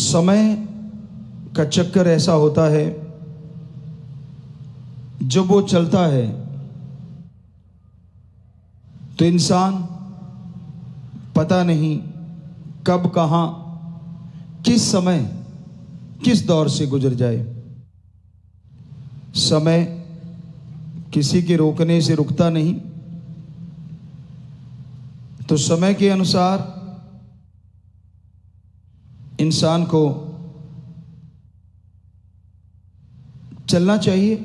समय का चक्कर ऐसा होता है, जब वो चलता है तो इंसान पता नहीं कब, कहाँ, किस समय, किस दौर से गुजर जाए। समय किसी के रोकने से रुकता नहीं, तो समय के अनुसार इंसान को चलना चाहिए।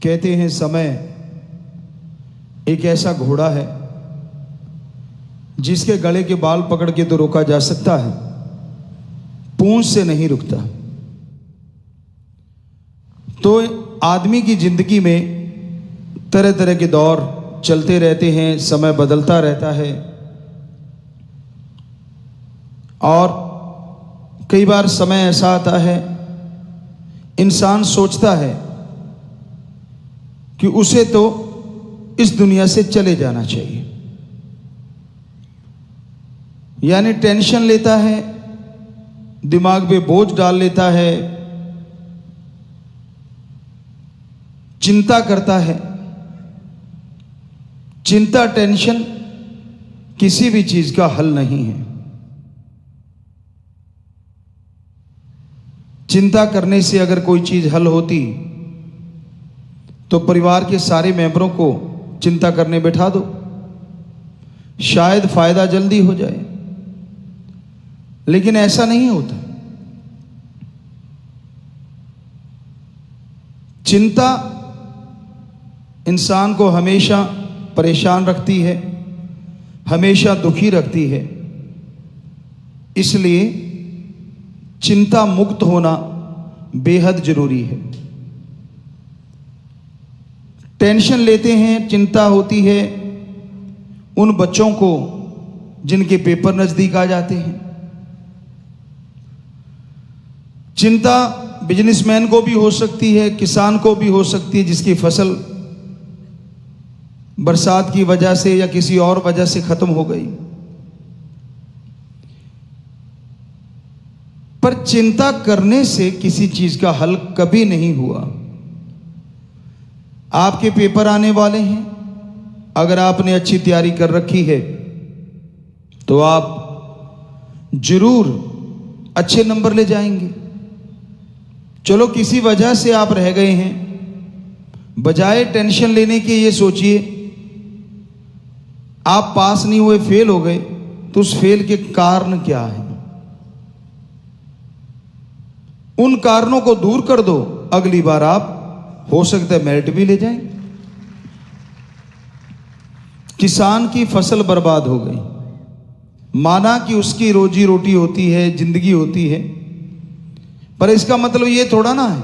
कहते हैं समय एक ऐसा घोड़ा है जिसके गले के बाल पकड़ के तो रोका जा सकता है, पूंछ से नहीं रुकता। तो आदमी की जिंदगी में तरह तरह के दौर चलते रहते हैं, समय बदलता रहता है, और कई बार समय ऐसा आता है इंसान सोचता है कि उसे तो इस दुनिया से चले जाना चाहिए, यानी टेंशन लेता है, दिमाग पे बोझ डाल लेता है, चिंता करता है। चिंता, टेंशन किसी भी चीज का हल नहीं है। चिंता करने से अगर कोई चीज हल होती तो परिवार के सारे मेंबरों को चिंता करने बैठा दो, शायद फायदा जल्दी हो जाए। लेकिन ऐसा नहीं होता। चिंता इंसान को हमेशा परेशान रखती है, हमेशा दुखी रखती है। इसलिए चिंता मुक्त होना बेहद जरूरी है। टेंशन लेते हैं, चिंता होती है उन बच्चों को जिनके पेपर नजदीक आ जाते हैं। चिंता बिजनेसमैन को भी हो सकती है, किसान को भी हो सकती है जिसकी फसल बरसात की वजह से या किसी और वजह से खत्म हो गई। पर चिंता करने से किसी चीज का हल कभी नहीं हुआ। आपके पेपर आने वाले हैं, अगर आपने अच्छी तैयारी कर रखी है तो आप जरूर अच्छे नंबर ले जाएंगे। चलो किसी वजह से आप रह गए हैं, बजाय टेंशन लेने के ये सोचिए आप पास नहीं हुए, फेल हो गए, तो उस फेल के कारण क्या है, उन कारणों को दूर कर दो। अगली बार आप हो सकता है मेरिट भी ले जाएं। किसान की फसल बर्बाद हो गई, माना कि उसकी रोजी रोटी होती है, जिंदगी होती है, पर इसका मतलब ये थोड़ा ना है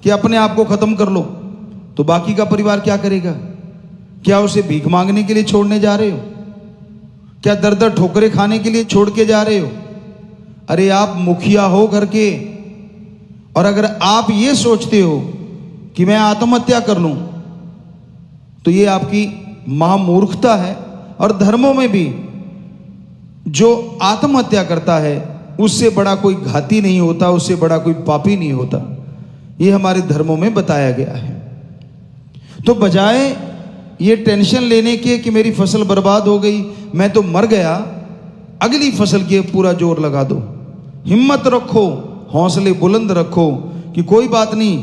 कि अपने आप को खत्म कर लो तो बाकी का परिवार क्या करेगा। क्या उसे भीख मांगने के लिए छोड़ने जा रहे हो? क्या दर दर ठोकरे खाने के लिए छोड़ के जा रहे हो? अरे आप मुखिया हो घर के, और अगर आप ये सोचते हो कि मैं आत्महत्या कर लूं तो ये आपकी महामूर्खता है। और धर्मों में भी जो आत्महत्या करता है उससे बड़ा कोई घाती नहीं होता, उससे बड़ा कोई पापी नहीं होता। ये हमारे धर्मों में बताया गया है। तो बजाय ये टेंशन लेने के कि मेरी फसल बर्बाद हो गई, मैं तो मर गया, अगली फसल के पूरा जोर लगा दो। हिम्मत रखो, हौसले बुलंद रखो कि कोई बात नहीं,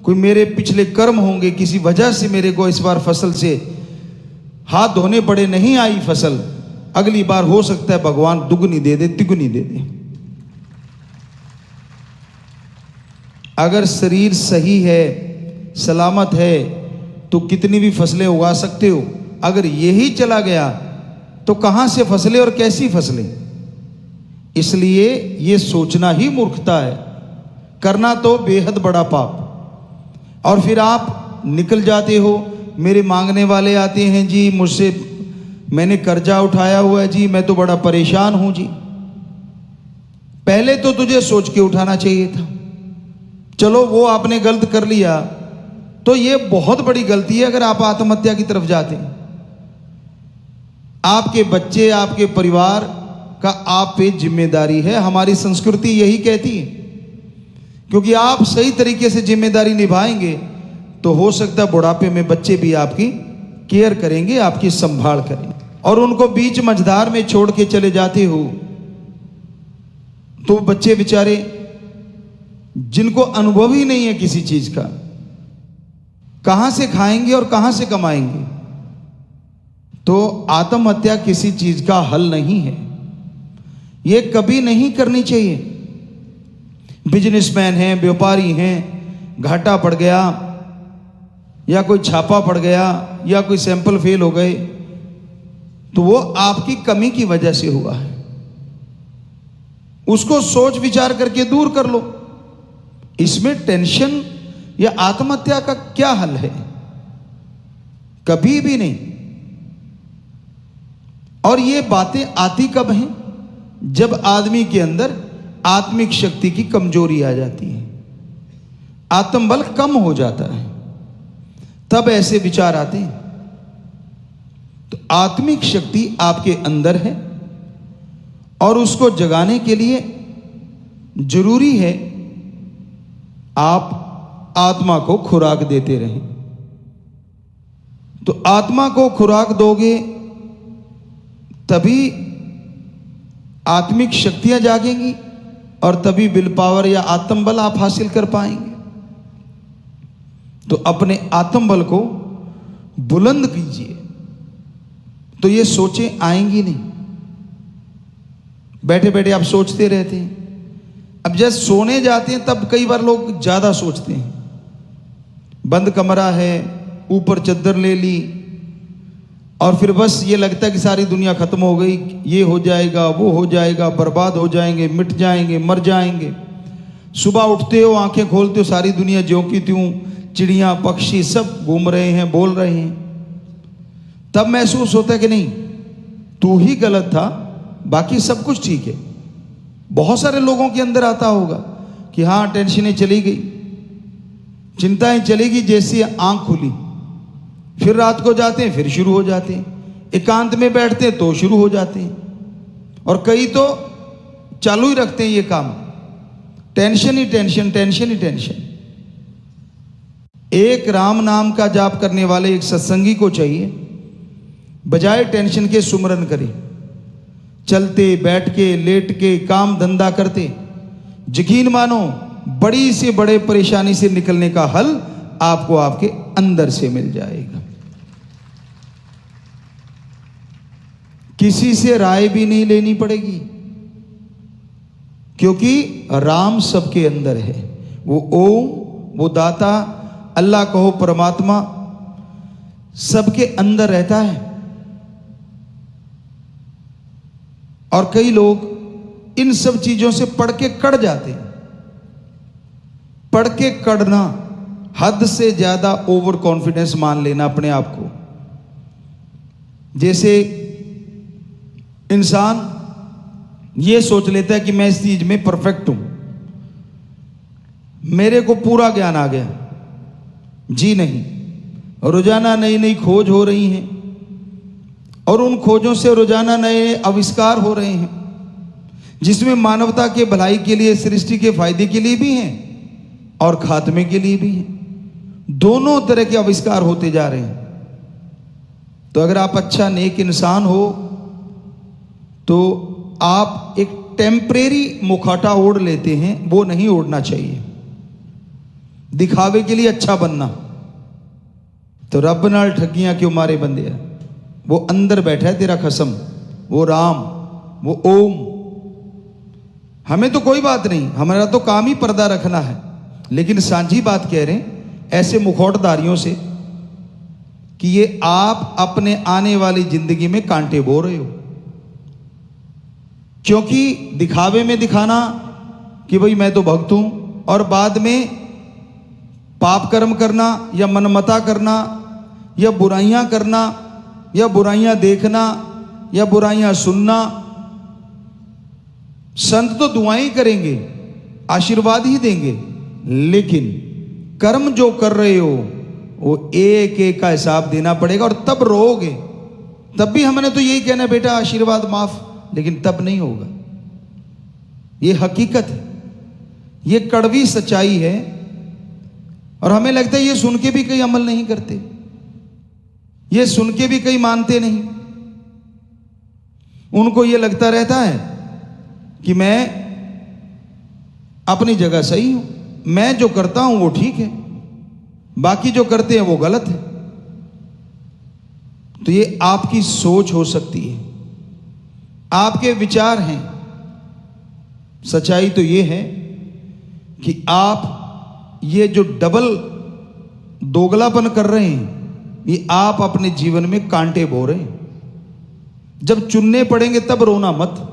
कोई मेरे पिछले कर्म होंगे, किसी वजह से मेरे को इस बार फसल से हाथ धोने पड़े, नहीं आई फसल, अगली बार हो सकता है भगवान दुगनी दे दे, तिगुनी दे दे। अगर शरीर सही है, सलामत है, तो कितनी भी फसलें उगा सकते हो। अगर यही चला गया तो कहां से फसलें और कैसी फसलें। इसलिए ये सोचना ही मूर्खता है, करना तो बेहद बड़ा पाप। और फिर आप निकल जाते हो, मेरे मांगने वाले आते हैं जी, मुझसे मैंने कर्जा उठाया हुआ है जी, मैं तो बड़ा परेशान हूं जी। पहले तो तुझे सोच के उठाना चाहिए था। चलो वो आपने गलत कर लिया तो ये बहुत बड़ी गलती है अगर आप आत्महत्या की तरफ जाते हैं। आपके बच्चे, आपके परिवार का आप पे जिम्मेदारी है। हमारी संस्कृति यही कहती है, क्योंकि आप सही तरीके से जिम्मेदारी निभाएंगे तो हो सकता है बुढ़ापे में बच्चे भी आपकी केयर करेंगे, आपकी संभाल करेंगे। और उनको बीच मझधार में छोड़ के चले जाते हो तो बच्चे बेचारे जिनको अनुभव ही नहीं है किसी चीज का, कहां से खाएंगे और कहां से कमाएंगे। तो आत्महत्या किसी चीज का हल नहीं है, ये कभी नहीं करनी चाहिए। बिजनेसमैन हैं, व्यापारी हैं, घाटा पड़ गया या कोई छापा पड़ गया या कोई सैंपल फेल हो गए तो वो आपकी कमी की वजह से हुआ है। उसको सोच विचार करके दूर कर लो। इसमें टेंशन या आत्महत्या का क्या हल है? कभी भी नहीं। और ये बातें आती कब हैं? जब आदमी के अंदर आत्मिक शक्ति की कमजोरी आ जाती है, आत्मबल कम हो जाता है, तब ऐसे विचार आते हैं। तो आत्मिक शक्ति आपके अंदर है और उसको जगाने के लिए जरूरी है आप आत्मा को खुराक देते रहें। तो आत्मा को खुराक दोगे तभी आत्मिक शक्तियां जागेंगी और तभी विल पावर या आत्मबल आप हासिल कर पाएंगे। तो अपने आत्मबल को बुलंद कीजिए, तो ये सोचें आएंगी नहीं। बैठे बैठे आप सोचते रहते हैं। अब जब सोने जाते हैं तब कई बार लोग ज्यादा सोचते हैं। बंद कमरा है, ऊपर चद्दर ले ली और फिर बस ये लगता है कि सारी दुनिया खत्म हो गई, ये हो जाएगा, वो हो जाएगा, बर्बाद हो जाएंगे, मिट जाएंगे, मर जाएंगे। सुबह उठते हो, आंखें खोलते हो, सारी दुनिया ज्यों की त्यों, चिड़िया पक्षी सब घूम रहे हैं, बोल रहे हैं। तब महसूस होता है कि नहीं, तू ही गलत था, बाकी सब कुछ ठीक है। बहुत सारे लोगों के अंदर आता होगा कि हाँ, टेंशनें चली गई, चिंताएं चली गई, जैसी आंख खुली फिर रात को जाते हैं, फिर शुरू हो जाते हैं। एकांत में बैठते हैं तो शुरू हो जाते हैं। और कई तो चालू ही रखते हैं ये काम, टेंशन ही टेंशन, टेंशन ही टेंशन। एक राम नाम का जाप करने वाले एक सत्संगी को चाहिए, बजाय टेंशन के सुमरन करे, चलते बैठ के लेट के काम धंधा करते, यकीन मानो बड़ी से बड़े परेशानी से निकलने का हल आपको आपके अंदर से मिल जाएगा। किसी से राय भी नहीं लेनी पड़ेगी, क्योंकि राम सबके अंदर है। वो ओम, वो दाता, अल्लाह कहो परमात्मा, सबके अंदर रहता है। और कई लोग इन सब चीजों से पढ़ के कड़ जाते हैं। पढ़ के कड़ना, हद से ज्यादा ओवर कॉन्फिडेंस मान लेना अपने आप को। जैसे इंसान ये सोच लेता है कि मैं इस चीज में परफेक्ट हूं, मेरे को पूरा ज्ञान आ गया। जी नहीं, रोजाना नई नई खोज हो रही हैं और उन खोजों से रोजाना नए आविष्कार हो रहे हैं, जिसमें मानवता के भलाई के लिए, सृष्टि के फायदे के लिए भी हैं और खात्मे के लिए भी हैं। दोनों तरह के आविष्कार होते जा रहे हैं। तो अगर आप अच्छा नेक इंसान हो तो आप एक टेम्परेरी मुखौटा ओढ़ लेते हैं, वो नहीं ओढ़ना चाहिए दिखावे के लिए अच्छा बनना। तो रब नाल ठगियां क्यों मारे बंदे है, वो अंदर बैठा है तेरा खसम, वो राम, वो ओम। हमें तो कोई बात नहीं, हमारा तो काम ही पर्दा रखना है, लेकिन सांझी बात कह रहे हैं ऐसे मुखौटधारियों से कि ये आप अपने आने वाली जिंदगी में कांटे बो रहे हो। क्योंकि दिखावे में दिखाना कि भाई मैं तो भक्त हूं, और बाद में पाप कर्म करना या मनमता करना या बुराइयां करना या बुराइयां देखना या बुराइयां सुनना। संत तो दुआएं ही करेंगे, आशीर्वाद ही देंगे, लेकिन कर्म जो कर रहे हो वो एक एक का हिसाब देना पड़ेगा। और तब रोओगे, तब भी हमने तो यही कहना, बेटा आशीर्वाद माफ, लेकिन तब नहीं होगा। ये हकीकत है, ये कड़वी सच्चाई है। और हमें लगता है ये सुन के भी कई अमल नहीं करते, ये सुन के भी कई मानते नहीं। उनको ये लगता रहता है कि मैं अपनी जगह सही हूं, मैं जो करता हूं वो ठीक है, बाकी जो करते हैं वो गलत है। तो ये आपकी सोच हो सकती है, आपके विचार हैं। सच्चाई तो ये है कि आप ये जो डबल दोगलापन कर रहे हैं, ये आप अपने जीवन में कांटे बो रहे हैं। जब चुनने पड़ेंगे तब रोना मत।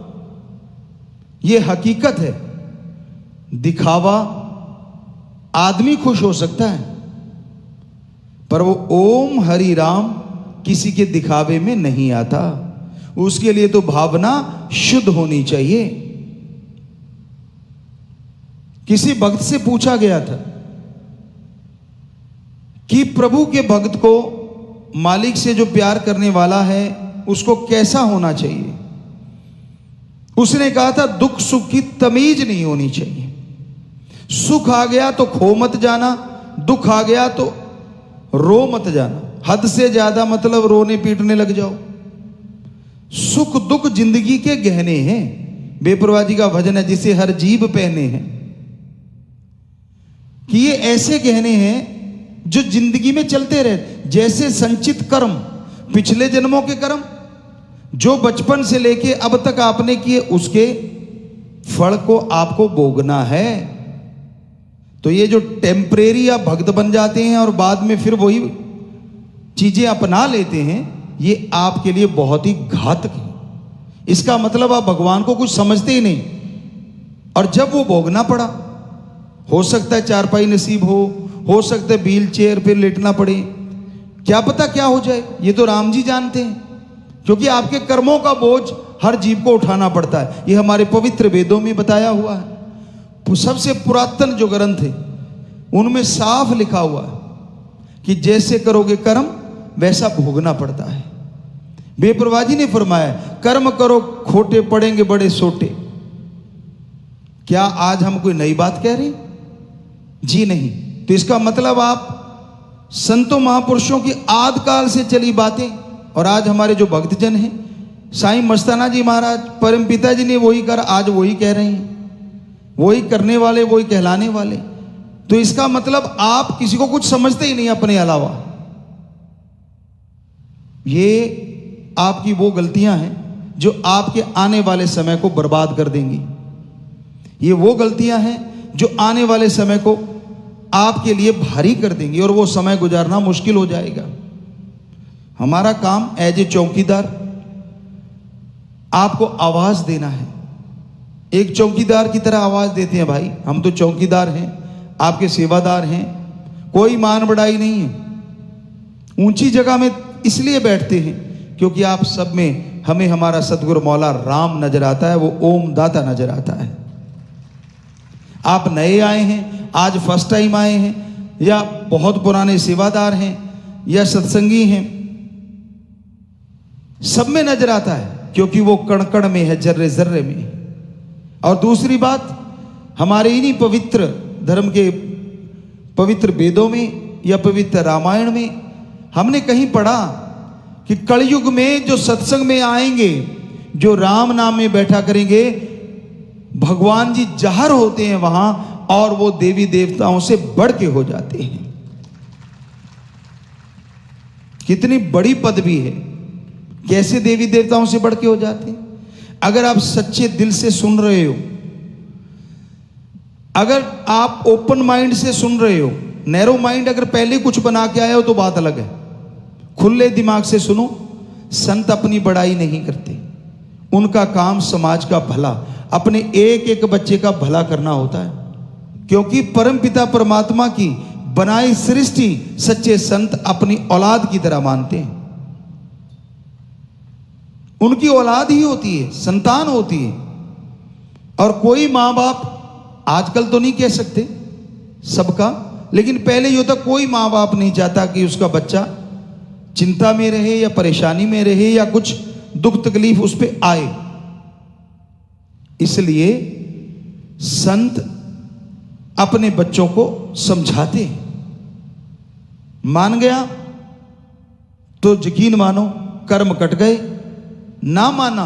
ये हकीकत है। दिखावा, आदमी खुश हो सकता है, पर वो ओम हरि राम किसी के दिखावे में नहीं आता। उसके लिए तो भावना शुद्ध होनी चाहिए। किसी भक्त से पूछा गया था कि प्रभु के भक्त को मालिक से जो प्यार करने वाला है उसको कैसा होना चाहिए। उसने कहा था दुख सुख की तमीज नहीं होनी चाहिए। सुख आ गया तो खो मत जाना, दुख आ गया तो रो मत जाना। हद से ज्यादा मतलब रोने पीटने लग जाओ। सुख दुख जिंदगी के गहने हैं। बेपरवाह जी का भजन है, जिसे हर जीव पहने हैं, कि ये ऐसे गहने हैं जो जिंदगी में चलते रहते। जैसे संचित कर्म, पिछले जन्मों के कर्म जो बचपन से लेके अब तक आपने किए, उसके फल को आपको भोगना है। तो ये जो टेम्परेरी आप भक्त बन जाते हैं और बाद में फिर वही चीजें अपना लेते हैं, ये आपके लिए बहुत ही घातक है। इसका मतलब आप भगवान को कुछ समझते ही नहीं। और जब वो भोगना पड़ा, हो सकता है चारपाई नसीब हो सकता है व्हील चेयर पे लेटना पड़े, क्या पता क्या हो जाए, ये तो राम जी जानते हैं। क्योंकि आपके कर्मों का बोझ हर जीव को उठाना पड़ता है। ये हमारे पवित्र वेदों में बताया हुआ है। सबसे पुरातन जो ग्रंथ है उनमें साफ लिखा हुआ है कि जैसे करोगे कर्म वैसा भोगना पड़ता है। बेपरवाह जी ने फरमाया, कर्म करो खोटे पड़ेंगे बड़े सोटे। क्या आज हम कोई नई बात कह रहे? जी नहीं। तो इसका मतलब आप संतों महापुरुषों की आदिकाल से चली बातें, और आज हमारे जो भक्तजन हैं, साईं मस्ताना जी महाराज, परम पिता जी ने वही कर, आज वही कह रहे हैं। वही करने वाले, वही कहलाने वाले। तो इसका मतलब आप किसी को कुछ समझते ही नहीं अपने अलावा। ये आपकी वो गलतियां हैं जो आपके आने वाले समय को बर्बाद कर देंगी। ये वो गलतियां हैं जो आने वाले समय को आपके लिए भारी कर देंगी और वो समय गुजारना मुश्किल हो जाएगा। हमारा काम एज ए चौकीदार आपको आवाज देना है। एक चौकीदार की तरह आवाज देते हैं, भाई हम तो चौकीदार हैं, आपके सेवादार हैं, कोई मान बढ़ाई नहीं है। ऊंची जगह में इसलिए बैठते हैं क्योंकि आप सब में हमें हमारा सतगुरु मौला राम नजर आता है, वो ओम दाता नजर आता है। आप नए आए हैं, आज फर्स्ट टाइम आए हैं, या बहुत पुराने सेवादार हैं, या सत्संगी हैं, सब में नजर आता है क्योंकि वो कण कण में है, जर्रे जर्रे में। और दूसरी बात, हमारे इन्हीं पवित्र धर्म के पवित्र वेदों में या पवित्र रामायण में हमने कहीं पढ़ा कि कलयुग में जो सत्संग में आएंगे, जो राम नाम में बैठा करेंगे, भगवान जी जाहिर होते हैं वहां, और वो देवी देवताओं से बढ़ के हो जाते हैं। कितनी बड़ी पदवी है, कैसे देवी देवताओं से बढ़ के हो जाते हैं। अगर आप सच्चे दिल से सुन रहे हो, अगर आप ओपन माइंड से सुन रहे हो, नैरो माइंड अगर पहले कुछ बना के आए हो तो बात अलग है। खुले दिमाग से सुनो। संत अपनी बड़ाई नहीं करते, उनका काम समाज का भला, अपने एक एक बच्चे का भला करना होता है। क्योंकि परम पिता परमात्मा की बनाई सृष्टि सच्चे संत अपनी औलाद की तरह मानते हैं। उनकी औलाद ही होती है, संतान होती है। और कोई माँ बाप, आजकल तो नहीं कह सकते सबका, लेकिन पहले ये होता, कोई माँ बाप नहीं चाहता कि उसका बच्चा चिंता में रहे या परेशानी में रहे या कुछ दुख तकलीफ उस पर आए। इसलिए संत अपने बच्चों को समझाते हैं। मान गया तो यकीन मानो कर्म कट गए, ना माना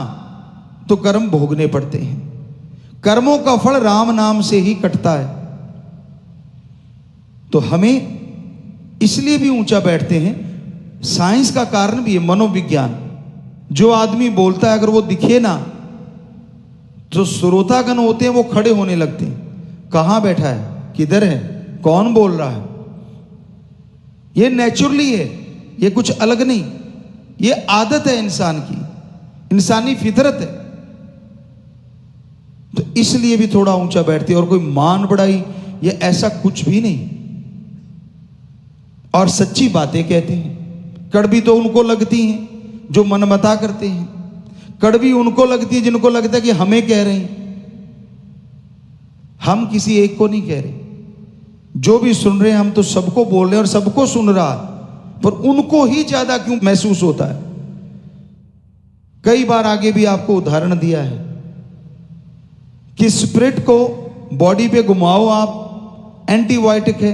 तो कर्म भोगने पड़ते हैं। कर्मों का फल राम नाम से ही कटता है। तो हमें इसलिए भी ऊंचा बैठते हैं। साइंस का कारण भी है, मनोविज्ञान। जो आदमी बोलता है अगर वो दिखे ना, जो श्रोतागण होते हैं वो खड़े होने लगते हैं। कहां बैठा है, किधर है, कौन बोल रहा है। ये नेचुरली है, ये कुछ अलग नहीं, ये आदत है इंसान की, इंसानी फितरत है। तो इसलिए भी थोड़ा ऊंचा बैठते हैं। और कोई मान बढ़ाई ये ऐसा कुछ भी नहीं, और सच्ची बातें कहते हैं। कड़वी तो उनको लगती हैं जो मनमता करते हैं, कड़वी उनको लगती है जिनको लगता है कि हमें कह रहे हैं। हम किसी एक को नहीं कह रहे, जो भी सुन रहे हैं हम तो सबको बोल रहे हैं और सबको सुन रहा है, पर उनको ही ज्यादा क्यों महसूस होता है। कई बार आगे भी आपको उदाहरण दिया है कि स्प्रिट को बॉडी पे घुमाओ आप, एंटीबायोटिक है,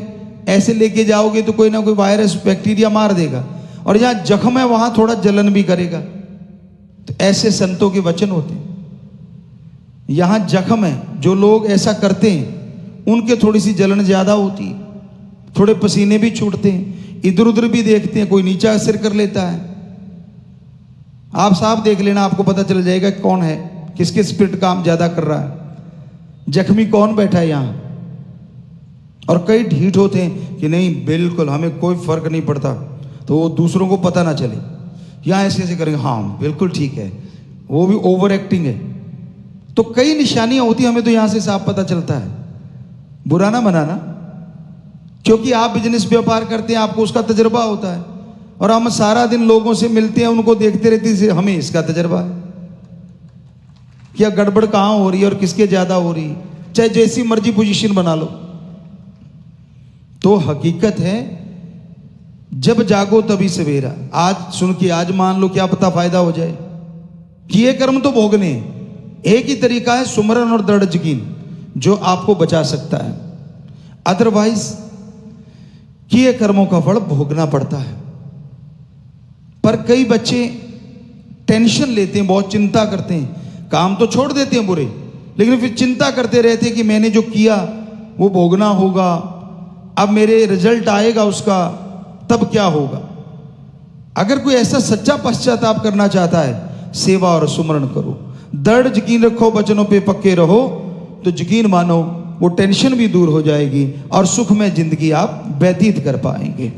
ऐसे लेके जाओगे तो कोई ना कोई वायरस बैक्टीरिया मार देगा, और जहां जख्म है वहां थोड़ा जलन भी करेगा। तो ऐसे संतों के वचन होते हैं। यहां जख्म है, जो लोग ऐसा करते हैं उनके थोड़ी सी जलन ज्यादा होती है, थोड़े पसीने भी छूटते हैं, इधर उधर भी देखते हैं, कोई नीचा सिर कर लेता है। आप साफ देख लेना, आपको पता चल जाएगा कौन है, किसके स्पिरिट काम ज्यादा कर रहा है, जख्मी कौन बैठा है यहां। और कई ढीठ होते हैं कि नहीं बिल्कुल हमें कोई फर्क नहीं पड़ता, तो वो दूसरों को पता ना चले, यहां ऐसे ऐसे करेंगे, हाँ बिल्कुल ठीक है, वो भी ओवर एक्टिंग है। तो कई निशानियां होती हैं, हमें तो यहां से साफ पता चलता है। बुरा ना मनाना, क्योंकि आप बिजनेस व्यापार करते हैं, आपको उसका तजुर्बा होता है, और हम सारा दिन लोगों से मिलते हैं, उनको देखते रहते हैं, हमें इसका तजुर्बा है क्या गड़बड़ कहां हो रही है और किसके ज्यादा हो रही है, चाहे जैसी मर्जी पोजीशन बना लो। तो हकीकत है जब जागो तभी सवेरा। आज सुन के आज मान लो, क्या पता फायदा हो जाए। किए कर्म तो भोगने, एक ही तरीका है सुमरन और दृढ़ यकीन, जो आपको बचा सकता है। अदरवाइज किए कर्मों का फल भोगना पड़ता है। पर कई बच्चे टेंशन लेते हैं, बहुत चिंता करते हैं, काम तो छोड़ देते हैं बुरे, लेकिन फिर चिंता करते रहते हैं कि मैंने जो किया वो भोगना होगा, अब मेरे रिजल्ट आएगा उसका, तब क्या होगा। अगर कोई ऐसा सच्चा पश्चाताप करना चाहता है, सेवा और सुमरण करो, दृढ़ यकीन रखो, वचनों पे पक्के रहो, तो यकीन मानो वो टेंशन भी दूर हो जाएगी और सुख में जिंदगी आप व्यतीत कर पाएंगे।